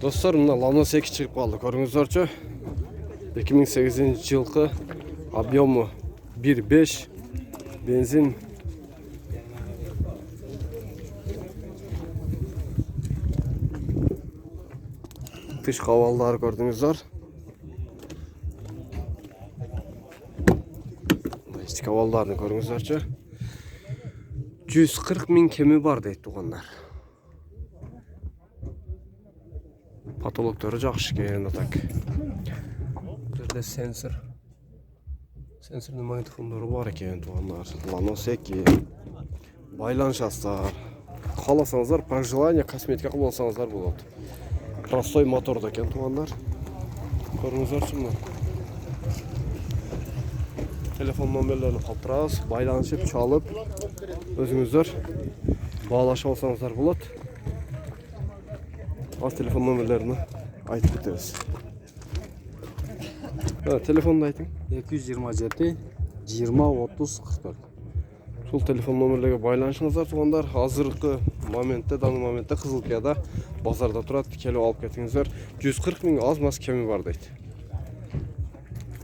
Достар, мына Lanos 2 чыгып калды. Көрүңүздөрчү. 2008-жылкы объему 1.5 бензин. Тыш кабалдары көрдүңүздөр. Ички кабалдарын көрүңүздөрчү. 140 000 кеми бар дейт тугандар. Потолоктору жакшы экен атак. Бул жерде сенсорный магнитофондору бар экен тугандар. Lanos 2 байланышасыздар. Кааласаңыздар, по желанию косметика кылып алсаңыздар болот. Простой моторда экен тугандар. Көрүңүздөрчү мына. Телефон номерлерин калтырабыз, байланышып, чалып, өзүңүздөр баалашып алсаңыздар болот. Аз телефон номерлерин айтып кетебиз. Телефонду айтың. 227 20 30 44. Шул телефон номерлерге байланышыңыздар тугандар. Азыркы моментте, данный моментте Кызылкияда базарда турат, келип алып кетиңиздер. 140 000 аз-маз кеми бар дейт.